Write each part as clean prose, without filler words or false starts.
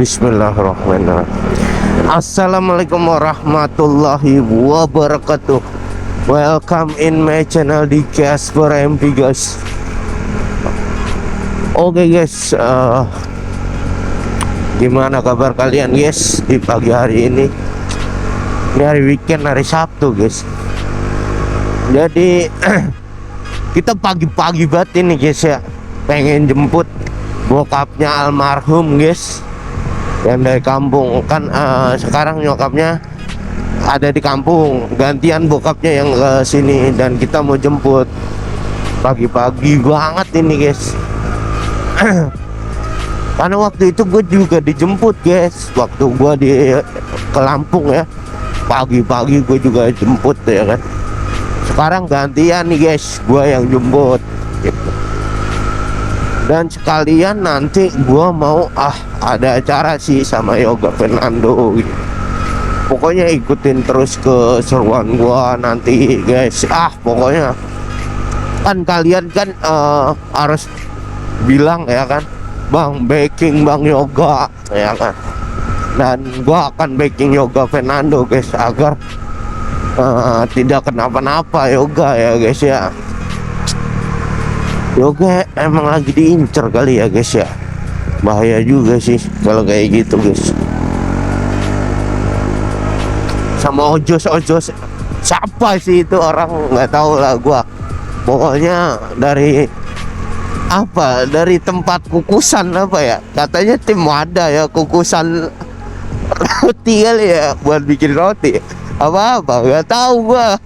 Bismillahirrahmanirrahim. Assalamualaikum warahmatullahi wabarakatuh. Welcome in my channel di Casper MP guys. Oke guys, gimana kabar kalian guys di pagi hari ini? Ini hari weekend, hari Sabtu guys. Jadi kita pagi-pagi banget ini guys ya, pengen jemput bokapnya almarhum guys, yang dari kampung kan. Sekarang nyokapnya ada di kampung, gantian bokapnya yang ke sini, dan kita mau jemput pagi-pagi banget ini guys. Karena waktu itu gue juga dijemput guys, waktu gue ke Lampung ya, pagi-pagi gue juga jemput ya kan. Sekarang gantian nih guys, gue yang jemput gitu. Dan sekalian nanti gua mau ada acara sih sama Yoga Fernando gitu. Pokoknya ikutin terus keseruan gua nanti guys. Pokoknya kan kalian kan harus bilang ya kan, Bang, backing Bang Yoga ya kan. Dan gua akan backing Yoga Fernando guys, agar tidak kenapa-napa Yoga ya guys ya. Yoga emang lagi diincer kali ya guys ya. Bahaya juga sih kalau kayak gitu guys. Sama ojos siapa sih itu orang, nggak tahu lah gua. Pokoknya dari tempat kukusan apa ya, katanya tim wadah ya, kukusan roti kali ya, buat bikin roti apa nggak tahu gua,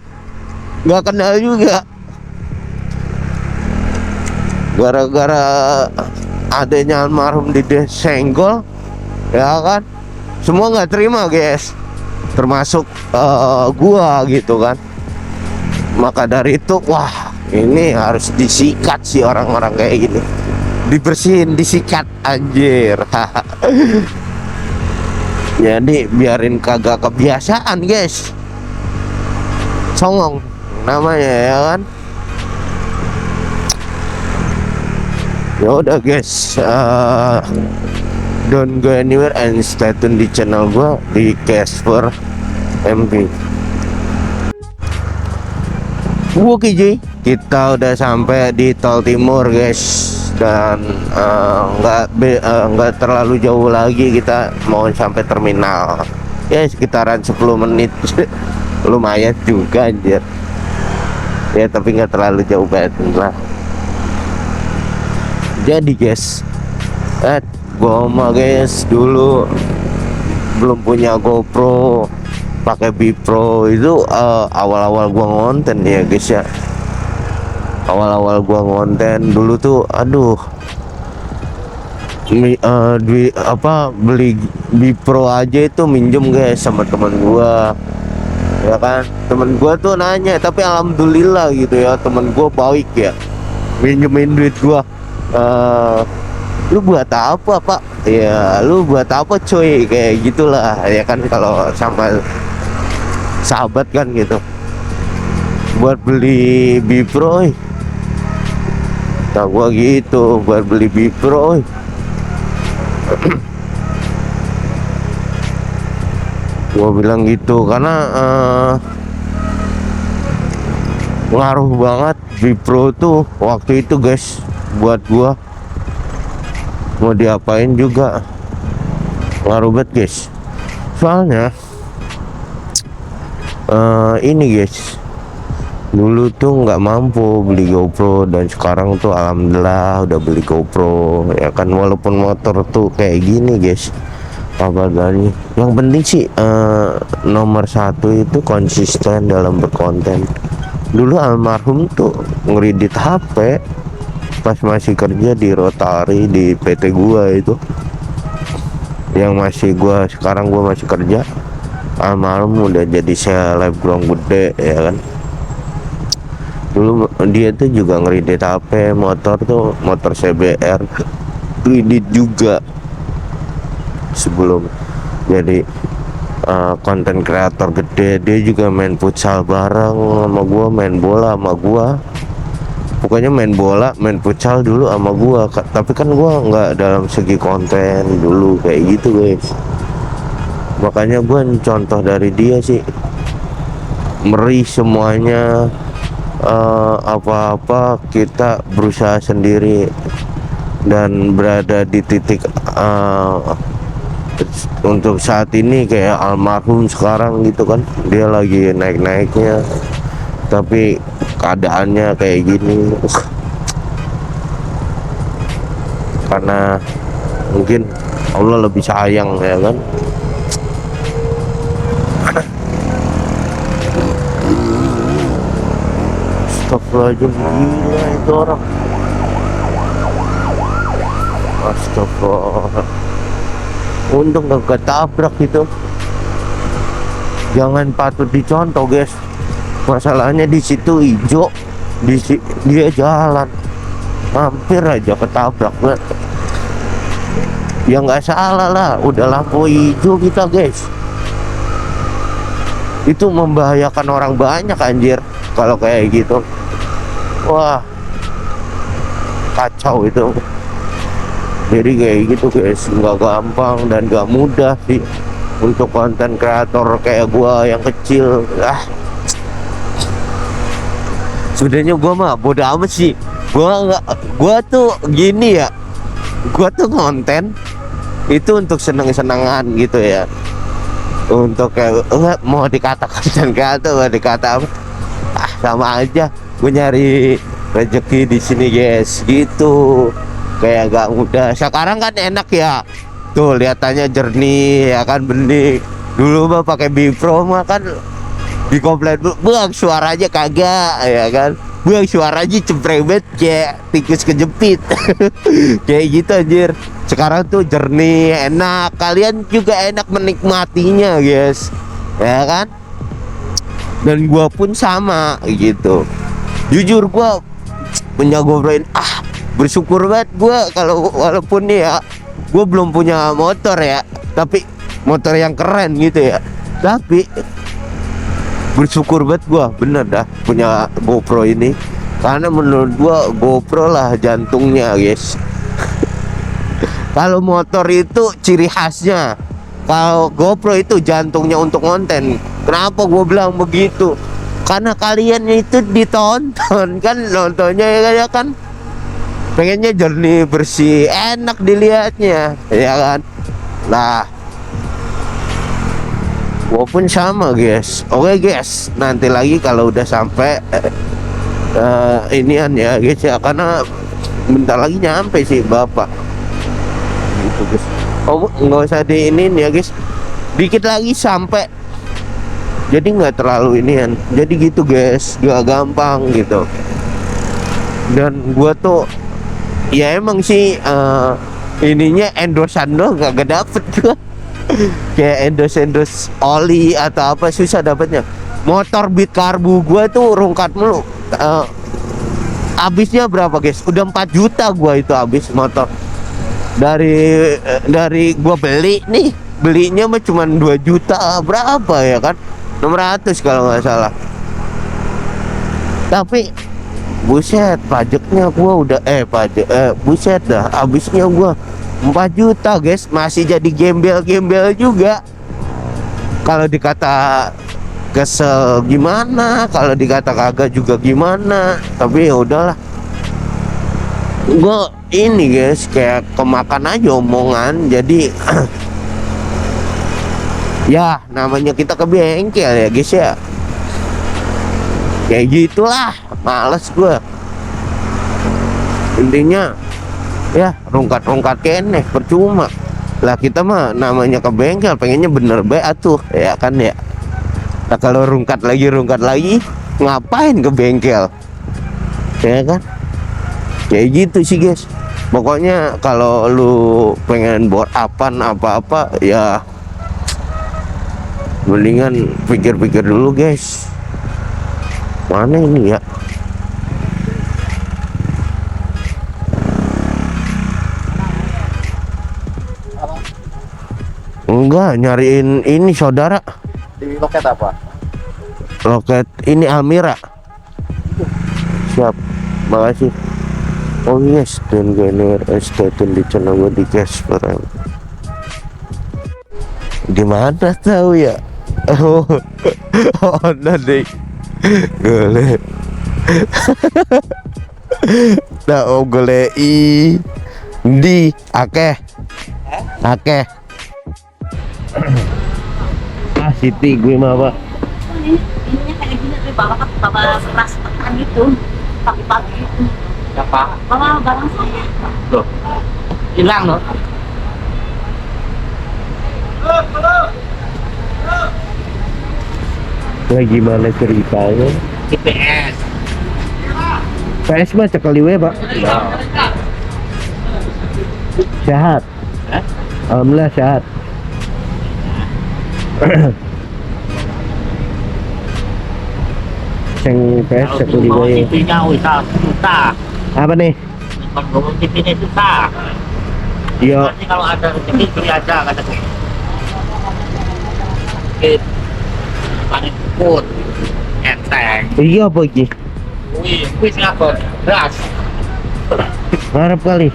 nggak kenal juga. Gara-gara adanya almarhum disenggol ya kan, semua nggak terima guys, termasuk gua gitu kan. Maka dari itu ini harus disikat sih orang-orang kayak gini, dibersihin, disikat anjir. Jadi biarin kagak kebiasaan guys, songong namanya ya kan. Ya udah guys, don't go anywhere and stay tune di channel gua di Casper MP. Oke Ji, kita udah sampai di Tol Timur guys, dan nggak terlalu jauh lagi, kita mau sampai terminal ya, sekitaran 10 menit. Lumayan juga anjir ya, tapi nggak terlalu jauh banget lah. Jadi guys, gua mah guys dulu belum punya GoPro, pakai Bipro itu awal-awal gua ngonten ya guys ya. Awal-awal gua ngonten dulu tuh, beli Bipro aja itu minjem guys sama temen gua ya kan. Temen gua tuh nanya, tapi alhamdulillah gitu ya, temen gua baik ya, minjemin duit gua. Lu buat apa pak? Ya lu buat apa coy, kayak gitulah ya kan, kalau sama sahabat kan gitu. Buat beli Bipro, nah gua gitu, buat beli Bipro. Gua bilang gitu karena ngaruh banget Bipro tuh waktu itu guys. Buat gua mau diapain juga ngaruh banget guys. Soalnya ini guys, dulu tuh nggak mampu beli GoPro, dan sekarang tuh alhamdulillah udah beli GoPro ya kan. Walaupun motor tuh kayak gini guys, apa gani, yang penting sih nomor satu itu konsisten dalam berkonten. Dulu almarhum tuh ngeredit HP pas masih kerja di Rotary, di PT gua itu, yang masih sekarang gua masih kerja. Almarhum udah jadi selebgram gede ya kan. Dulu dia tuh juga ngeredit HP motor tuh, motor CBR, kredit juga sebelum jadi konten kreator gede. Dia juga main futsal bareng sama gua, main bola sama gua. pokoknya main bola, main futsal dulu sama gua. Tapi kan gua nggak dalam segi konten dulu kayak gitu guys. Makanya gua contoh dari dia sih, meri semuanya. Apa-apa kita berusaha sendiri dan berada di titik untuk saat ini kayak almarhum sekarang gitu kan, dia lagi naik-naiknya tapi keadaannya kayak gini. Karena mungkin Allah lebih sayang ya kan. Astagfirullahaladzim, gila itu orang. Astagfirullah, untung gak ketabrak itu. Jangan patut dicontoh guys, masalahnya di situ hijau, dia jalan hampir aja ketabrak. Ya nggak salah lah, udah lampu hijau kita guys. Itu membahayakan orang banyak anjir kalau kayak gitu. Wah, kacau itu. Jadi kayak gitu guys, nggak gampang dan nggak mudah sih untuk konten kreator kayak gua yang kecil. Sebenarnya gua mah bodo amat sih. Gua tuh gini ya, gua tuh konten itu untuk seneng-senengan gitu ya, untuk kayak mau dikatakan dan kata mau dikata apa, sama aja. Gue nyari rezeki di sini guys gitu, kayak gak mudah. Sekarang kan enak ya, tuh lihatannya jernih ya kan, bening. Dulu mah pakai Bipro mah kan dikomplain, bang suaranya kagak ya kan, bang suaranya cempreng kayak tikus kejepit. Kayak gitu anjir. Sekarang tuh jernih, enak, kalian juga enak menikmatinya guys ya kan. Dan gua pun sama gitu, jujur gua punya GoPro, bersyukur banget gua kalau walaupun nih ya gua belum punya motor ya, tapi motor yang keren gitu ya, tapi bersyukur banget gua bener dah punya GoPro ini. Karena menurut gua GoPro lah jantungnya guys. Kalau motor itu ciri khasnya, kalau GoPro itu jantungnya untuk konten. Kenapa gue bilang begitu? Karena kalian itu ditonton kan, nontonnya ya kan, pengennya jernih, bersih, enak dilihatnya ya kan. Nah, gue pun sama guys. Oke guys, nanti lagi kalau udah sampai inian ya guys ya, karena bentar lagi nyampe sih bapak gitu guys. Oh nggak usah diinin ya guys, dikit lagi sampai, jadi nggak terlalu inian. Jadi gitu guys, gak gampang gitu. Dan gua tuh ya emang sih ininya endosan doang gak dapet gua. Kayak endos oli atau apa susah dapetnya. Motor Beat Karbu gua tuh rungkat mulu. Habisnya berapa guys? Udah 4 juta gua itu habis motor. Dari gua beli nih, belinya mah cuma 2 juta berapa ya kan, 600 kalau nggak salah. Tapi buset, pajaknya gua udah buset dah, habisnya gua 4 juta guys. Masih jadi gembel-gembel juga. Kalau dikata kesel gimana, kalau dikata kagak juga gimana. Tapi ya udahlah, gua ini guys kayak kemakan aja omongan. Jadi ya namanya kita ke bengkel ya guys ya, kayak gitulah. Males gua intinya ya, rungkat-rungkat keneh percuma lah. Kita mah namanya ke bengkel pengennya bener baik tuh ya kan ya. Nah kalau rungkat lagi ngapain ke bengkel ya kan. Kayak gitu sih guys. Pokoknya kalau lu pengen buat apa-apa ya, mendingan pikir-pikir dulu guys. Mana ini ya? Enggak, nyariin ini saudara. Di loket apa? Loket ini Almira. Siap. Makasih. Oh yes, dan gainer stay tune di channel gue di Casper. Di mana tahu ya? Oh, oh nanti gole. Nah, oh gole di akeh, akeh. Ah, Siti gue mah pak. Ininya kayak gini tuh, bawa beras pekan gitu pagi-pagi itu. Siapa? Bawa barang saya. Loh, hilang loh. Nah, gimana ceritanya? GPS. PS mah cekali we pak. Ya. Sehat. Hah? Alhamdulillah sehat. Seng PS Kalau cekali bawa we. TV-nya susah. Apa nih? Kalau bawa TV-nya susah. Yo, Nanti kalau ada rezeki beli aja kata gue. Paling pun enteng. iya apa iki? Wih, wis ngakon. Beras. Ngarep kali.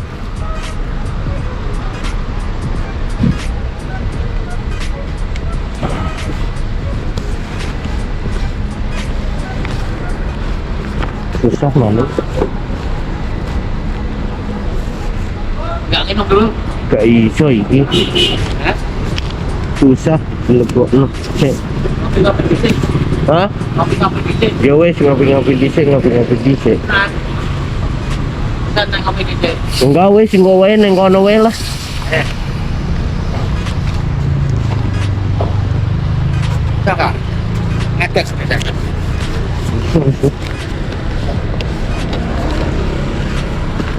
Susah mana? Enggak minum dulu. Gak iso iki. Hah? Susah lebokno. Cek. Ngopi-ngopi dhisik. Hah? Ngopi-ngopi dhisik. Ya wes ngopi-ngopi dhisik, ngopi-ngopi dhisik. Kan ngopi dhisik. Enggak wes engko wae ning kono wae lah. Bisa nggak? Ngecek sepeda.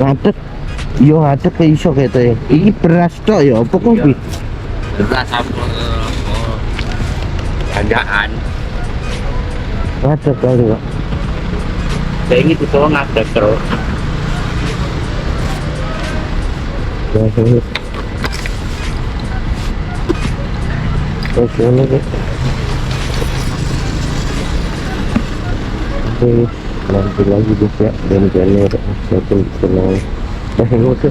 Ngadeg. Yo ngadeg ke iso kete. Iki beras tok ya, apa kopi? Beras sama belanjaan. Ngadeg kali Pak. Saya ini tuh ngadek terus. Ya sih. Terus ini Pak. Oke, nanti lagi guys ya, dan channel satu channel ngusut.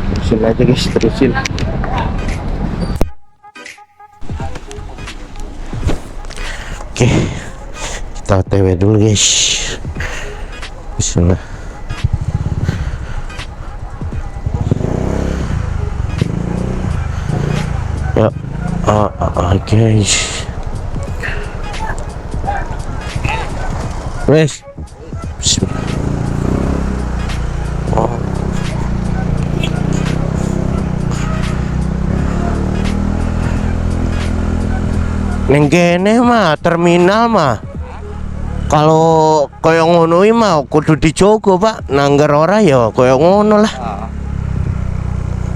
Terusin aja guys, terusin. Oke, kita OTW dulu guys. Bismillah. Ya, guys. Wes. Bismillah. Oh. Neng kene mah terminal mah. Kalau koyo ngono iki mah kudu dijogo, Pak. Nangger ora ya koyo ngono lah.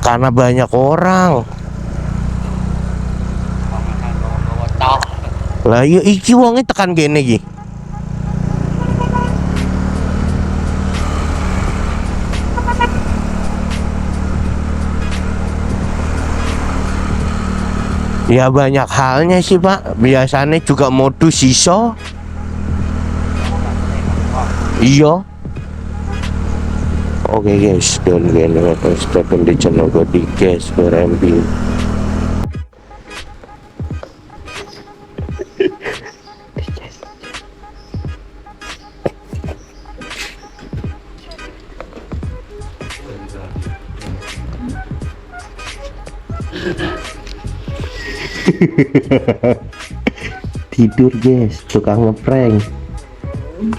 Karena banyak orang. Lah yo iki wonge tekan kene iki. Ya banyak halnya sih Pak. Biasanya juga modus iso. Iya. Oke guys, don't get step di channel gue di Casper MB. Tidur guys, tukang ngeprank.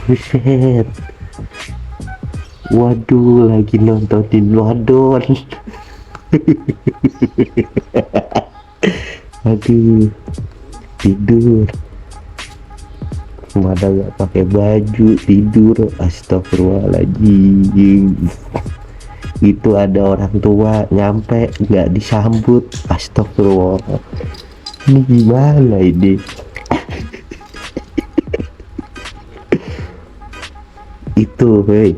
Buset. Waduh, lagi nontonin wadon. Aduh, tidur. Mana gak pakai baju tidur, astagfirullahaladzim. Itu ada orang tua nyampe nggak disambut, astagfirullah. Ini gimana ini? Itu hei,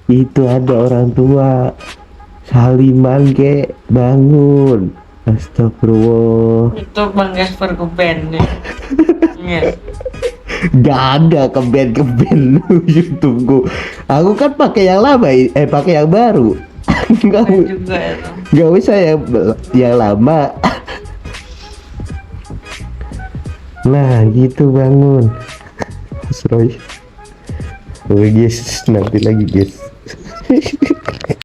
itu ada orang tua saliman kek, bangun, astagfirullah. Itu Bang Gasper Kupen nih. Iya. Gak ada keben YouTubeku. Aku kan pakai yang lama, pakai yang baru. Nggak Saya juga itu. nggak usah yang lama. Nah gitu bangun. Mas Roy. Oke guys, nanti lagi guys.